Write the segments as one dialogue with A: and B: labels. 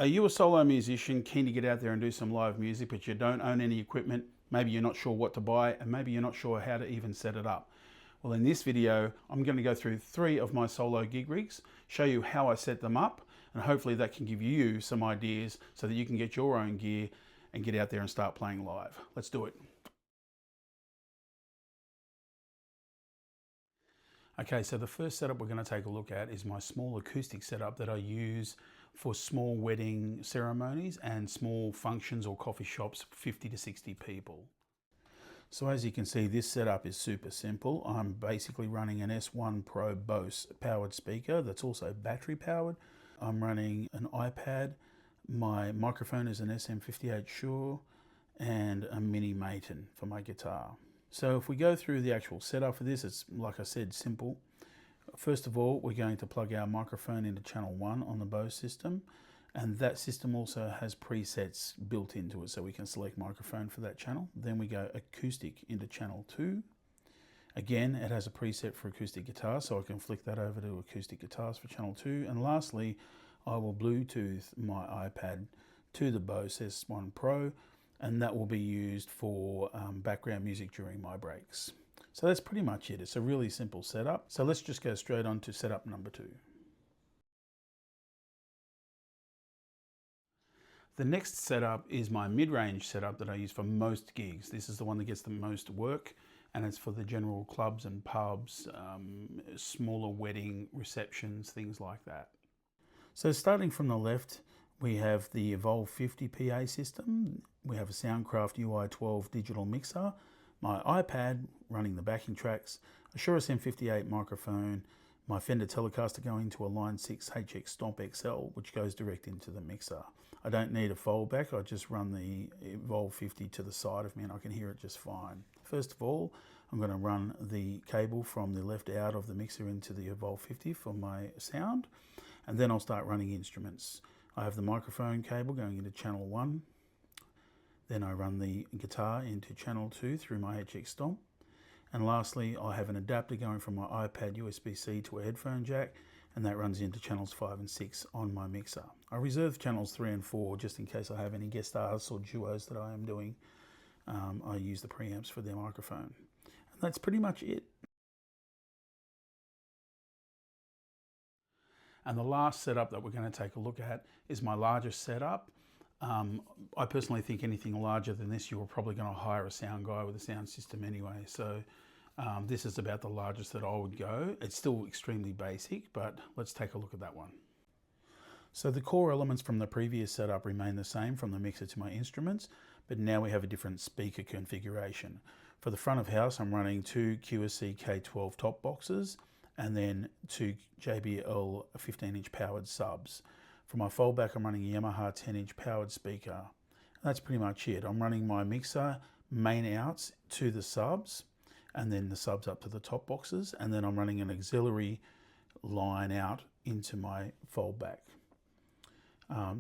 A: Are you a solo musician keen to get out there and do some live music, but you don't own any equipment? Maybe you're not sure what to buy, and maybe you're not sure how to even set it up. Well, in this video, I'm going to go through 3 of my solo gig rigs, show you how I set them up, and hopefully that can give you some ideas so that you can get your own gear and get out there and start playing live. Let's do it. Okay, so the first setup we're going to take a look at is my small acoustic setup that I use for small wedding ceremonies and small functions or coffee shops, 50 to 60 people. So as you can see, this setup is super simple. I'm basically running an S1 Pro Bose powered speaker that's also battery powered. I'm running an iPad. My microphone is an SM58 Shure and a Mini Maton for my guitar. So if we go through the actual setup for this, it's, like I said, simple. First of all, we're going to plug our microphone into channel 1 on the Bose system, and that system also has presets built into it, so we can select microphone for that channel. Then we go acoustic into channel 2. Again, it has a preset for acoustic guitar, so I can flick that over to acoustic guitars for channel 2. And lastly, I will Bluetooth my iPad to the Bose S1 Pro, and that will be used for background music during my breaks. So that's pretty much it. It's a really simple setup. So let's just go straight on to setup number 2. The next setup is my mid-range setup that I use for most gigs. This is the one that gets the most work, and it's for the general clubs and pubs, smaller wedding receptions, things like that. So starting from the left, we have the Evolve 50 PA system. We have a Soundcraft UI12 digital mixer, my iPad running the backing tracks, a Shure SM58 microphone, my Fender Telecaster going to a Line 6 HX Stomp XL, which goes direct into the mixer. I don't need a foldback, I just run the Evolve 50 to the side of me and I can hear it just fine. First of all, I'm going to run the cable from the left out of the mixer into the Evolve 50 for my sound, and then I'll start running instruments. I have the microphone cable going into channel 1, then I run the guitar into channel 2 through my HX Stomp, and lastly I have an adapter going from my iPad USB-C to a headphone jack, and that runs into channels 5 and 6 on my mixer. I reserve channels 3 and 4 just in case I have any guest artists or duos that I am doing. I use the preamps for their microphone. And that's pretty much it. And the last setup that we're going to take a look at is my largest setup. I personally think anything larger than this, you're probably going to hire a sound guy with a sound system anyway. So this is about the largest that I would go. It's still extremely basic, but let's take a look at that one. So the core elements from the previous setup remain the same from the mixer to my instruments, but now we have a different speaker configuration. For the front of house, I'm running 2 QSC K12 top boxes and then 2 JBL 15-inch powered subs. For my foldback, I'm running a Yamaha 10-inch powered speaker. That's pretty much it. I'm running my mixer main outs to the subs, and then the subs up to the top boxes, and then I'm running an auxiliary line out into my foldback.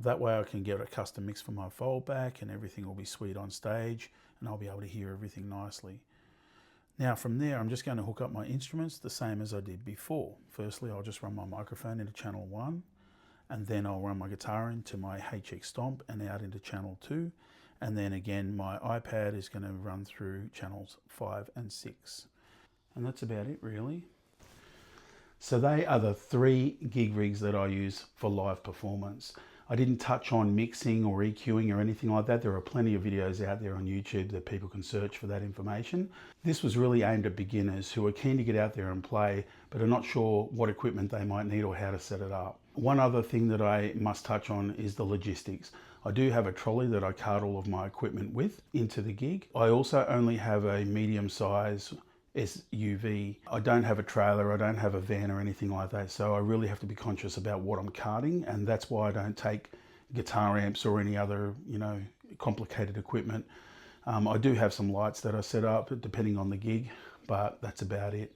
A: That way I can get a custom mix for my foldback, and everything will be sweet on stage, and I'll be able to hear everything nicely. Now from there, I'm just going to hook up my instruments the same as I did before. Firstly, I'll just run my microphone into channel 1, and then I'll run my guitar into my HX Stomp and out into channel 2. And then again, my iPad is going to run through channels 5 and 6. And that's about it, really. So they are the 3 gig rigs that I use for live performance. I didn't touch on mixing or EQing or anything like that. There are plenty of videos out there on YouTube that people can search for that information. This was really aimed at beginners who are keen to get out there and play, but are not sure what equipment they might need or how to set it up. One other thing that I must touch on is the logistics. I do have a trolley that I cart all of my equipment with into the gig. I also only have a medium size SUV. I don't have a trailer, I don't have a van or anything like that, so I really have to be conscious about what I'm carting, and that's why I don't take guitar amps or any other, complicated equipment. I do have some lights that I set up depending on the gig, but that's about it.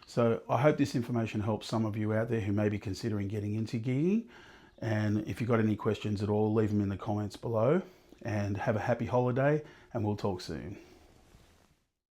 A: So I hope this information helps some of you out there who may be considering getting into gigging, and if you've got any questions at all, leave them in the comments below, and have a happy holiday, and we'll talk soon.